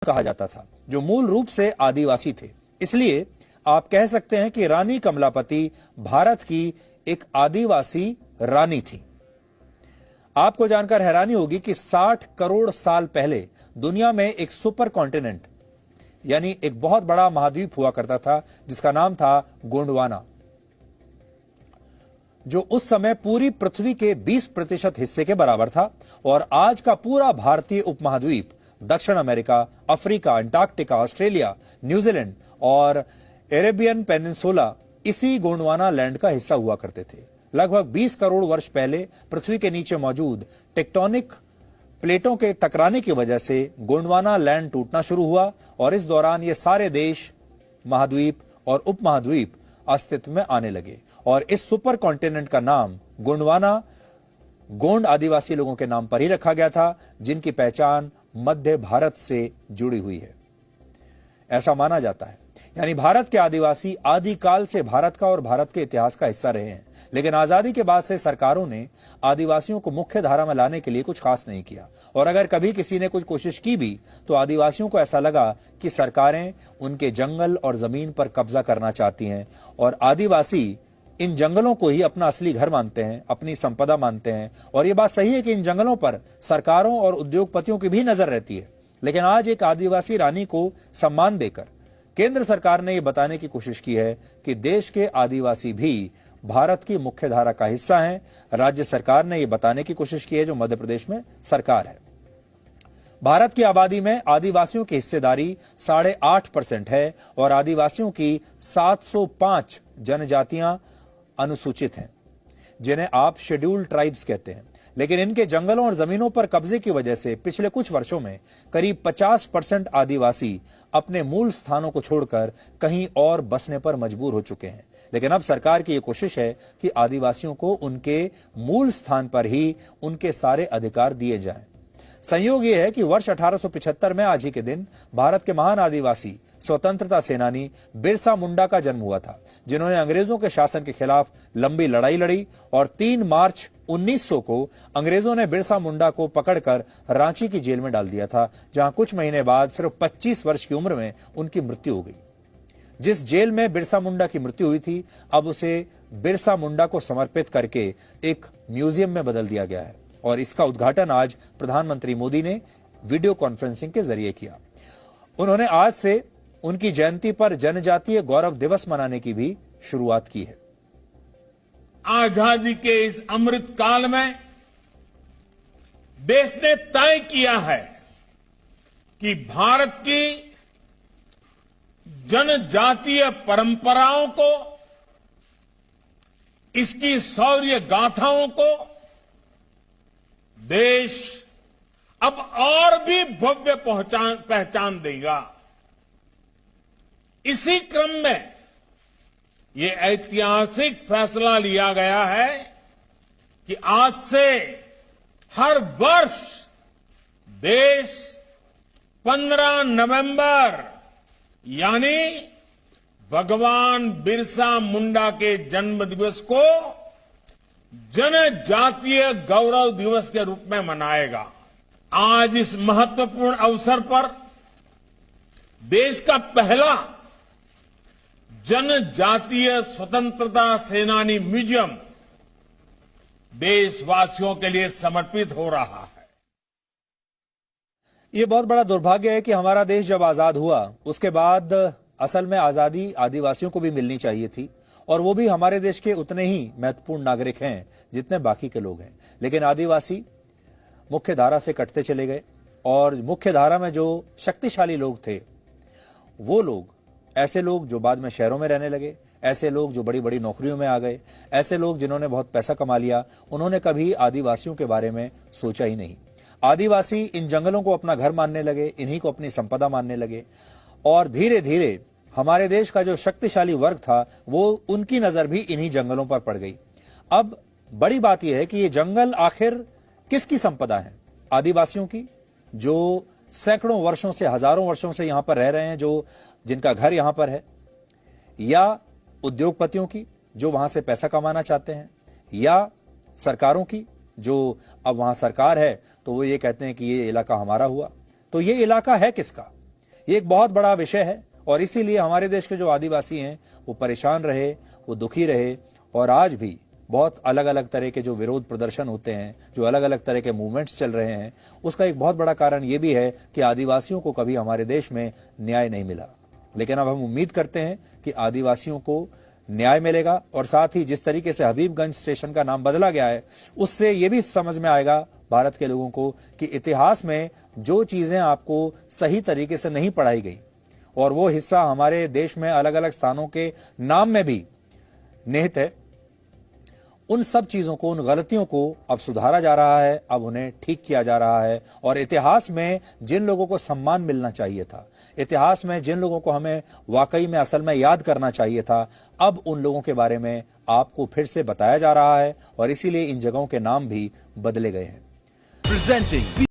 कहा जाता था, जो मूल रूप से आदिवासी थे। इसलिए आप कह सकते हैं कि रानी कमलापति भारत की एक आदिवासी रानी थी। आपको जानकर हैरानी होगी कि 60 करोड़ साल पहले दुनिया में एक सुपर कॉन्टिनेंट यानी एक बहुत बड़ा महाद्वीप हुआ करता था, जिसका नाम था गोंडवाना, जो उस समय पूरी पृथ्वी के 20% हिस्से के बराबर था। और आज का पूरा भारतीय उपमहाद्वीप दक्षिण America, Africa, Antarctica, Australia, New Zealand और अरेबियन पेनिनसुला इसी गोंडवाना लैंड का हिस्सा हुआ करते थे। लगभग 20 करोड़ वर्ष पहले पृथ्वी के नीचे मौजूद टेक्टोनिक प्लेटों के टकराने की वजह से गोंडवाना लैंड टूटना शुरू हुआ और इस दौरान ये सारे देश, महाद्वीप और उपमहाद्वीप अस्तित्व में आने लगे। और इस सुपर कॉन्टिनेंट का नाम गोंडवाना गोंड आदिवासी लोगों के नाम पर ही रखा गया था, जिनकी पहचान मध्य भारत से जुड़ी हुई है, ऐसा माना जाता है। यानी भारत के आदिवासी आदिकाल से भारत का और भारत के इतिहास का हिस्सा रहे हैं। लेकिन आजादी के बाद से सरकारों ने आदिवासियों को मुख्य धारा में लाने के लिए कुछ खास नहीं किया। और अगर कभी किसी ने कुछ कोशिश की भी तो आदिवासियों को ऐसा लगा कि सरकारें उनके जंगल और जमीन पर कब्जा करना चाहती हैं और आदिवासी इन जंगलों को ही अपना असली घर मानते हैं, अपनी संपदा मानते हैं। और यह बात सही है कि इन जंगलों पर सरकारों और उद्योगपतियों की भी नजर रहती है। लेकिन आज एक आदिवासी रानी को सम्मान देकर केंद्र सरकार ने यह बताने की कोशिश की है कि देश के आदिवासी भी भारत की मुख्य धारा का हिस्सा हैं। राज्य सरकार ने यह बताने की कोशिश की है, जो मध्य प्रदेश में सरकार है। भारत की आबादी में आदिवासियों की हिस्सेदारी 8.5% है और आदिवासियों की 705 जनजातियां अनुसूचित हैं, जिन्हें आप शेड्यूल्ड ट्राइब्स कहते हैं। लेकिन इनके जंगलों और जमीनों पर कब्जे की वजह से पिछले कुछ वर्षों में करीब 50% आदिवासी अपने मूल स्थानों को छोड़कर कहीं और बसने पर मजबूर हो चुके हैं। लेकिन अब सरकार की यह कोशिश है कि आदिवासियों को उनके मूल स्थान पर ही उनके सारे अधिकार दिए जाएं। संयोग यह है कि वर्ष 1875 में आज ही के दिन भारत के महान आदिवासी स्वतंत्रता सेनानी बिरसा मुंडा का जन्म हुआ था, जिन्होंने अंग्रेजों के शासन के खिलाफ लंबी लड़ाई लड़ी। और 3 मार्च 1900 को अंग्रेजों ने बिरसा मुंडा को पकड़कर रांची की जेल में डाल दिया था, जहां कुछ महीने बाद सिर्फ 25 वर्ष की उम्र में उनकी मृत्यु हो गई। जिस जेल में बिरसा मुंडा की मृत्यु हुई थी, अब उसे बिरसा मुंडा को समर्पित करके एक म्यूजियम में बदल दिया गया है। और इसका उद्घाटन आज प्रधानमंत्री मोदी ने वीडियो कॉन्फ्रेंसिंग के जरिए किया। उन्होंने आज से उनकी जयंती पर जनजातीय गौरव दिवस मनाने की भी शुरुआत की है। आजादी के इस अमृत काल में देश ने तय किया है कि भारत की जनजातीय परंपराओं को, इसकी शौर्य गाथाओं को देश अब और भी भव्य पहचान देगा। इसी क्रम में ये ऐतिहासिक फैसला लिया गया है कि आज से हर वर्ष देश 15 नवंबर यानी भगवान बिरसा मुंडा के जन्म दिवस को जनजातीय गौरव दिवस के रूप में मनाएगा। आज इस महत्वपूर्ण अवसर पर देश का पहला जनजातीय स्वतंत्रता सेनानी म्यूजियम देशवासियों के लिए समर्पित हो रहा है। यह बहुत बड़ा दुर्भाग्य है कि हमारा देश जब आजाद हुआ उसके बाद असल में आजादी आदिवासियों को भी मिलनी चाहिए थी, और वो भी हमारे देश के उतने ही महत्वपूर्ण नागरिक हैं जितने बाकी के लोग हैं। लेकिन आदिवासी मुख्य धारा से कटते चले गए और मुख्य धारा में जो शक्तिशाली लोग थे, वो लोग, ऐसे लोग जो बाद में शहरों में रहने लगे, ऐसे लोग जो बड़ी बड़ी नौकरियों में आ गए, ऐसे लोग जिन्होंने बहुत पैसा कमा लिया, उन्होंने कभी आदिवासियों के बारे में सोचा ही नहीं। आदिवासी इन जंगलों को अपना घर मानने लगे, इन्हीं को अपनी संपदा मानने लगे और धीरे धीरे हमारे देश का जो शक्तिशाली वर्ग था वो उनकी नजर भी इन्हीं जंगलों पर पड़ गई। अब बड़ी बात यह है कि ये जंगल आखिर किसकी संपदा है? आदिवासियों की, जो सैकड़ों वर्षों से, हजारों वर्षों से यहां पर रह रहे हैं, जो जिनका घर यहां पर है, या उद्योगपतियों की जो वहां से पैसा कमाना चाहते हैं, या सरकारों की जो अब वहां सरकार है तो वो ये कहते हैं कि ये इलाका हमारा हुआ। तो ये इलाका है किसका? ये एक बहुत बड़ा विषय है और इसीलिए हमारे देश के जो आदिवासी हैं वो परेशान रहे, वो दुखी रहे और आज भी बहुत अलग अलग तरह के जो विरोध प्रदर्शन होते हैं, जो अलग अलग तरह के मूवमेंट्स चल रहे हैं, उसका एक बहुत बड़ा कारण ये भी है कि आदिवासियों को कभी हमारे देश में न्याय नहीं मिला। लेकिन अब हम उम्मीद करते हैं कि आदिवासियों को न्याय मिलेगा और साथ ही जिस तरीके से हबीबगंज स्टेशन का नाम बदला गया है उससे ये भी समझ में आएगा भारत के लोगों को कि इतिहास में जो चीजें आपको सही तरीके से नहीं पढ़ाई गई और वो हिस्सा हमारे देश में अलग अलग स्थानों के नाम में भी निहित है, उन सब चीजों को, उन गलतियों को अब सुधारा जा रहा है, अब उन्हें ठीक किया जा रहा है। और इतिहास में जिन लोगों को सम्मान मिलना चाहिए था, इतिहास में जिन लोगों को हमें वाकई में असल में याद करना चाहिए था, अब उन लोगों के बारे में आपको फिर से बताया जा रहा है और इसीलिए इन जगहों के नाम भी बदले गए हैं। Presenting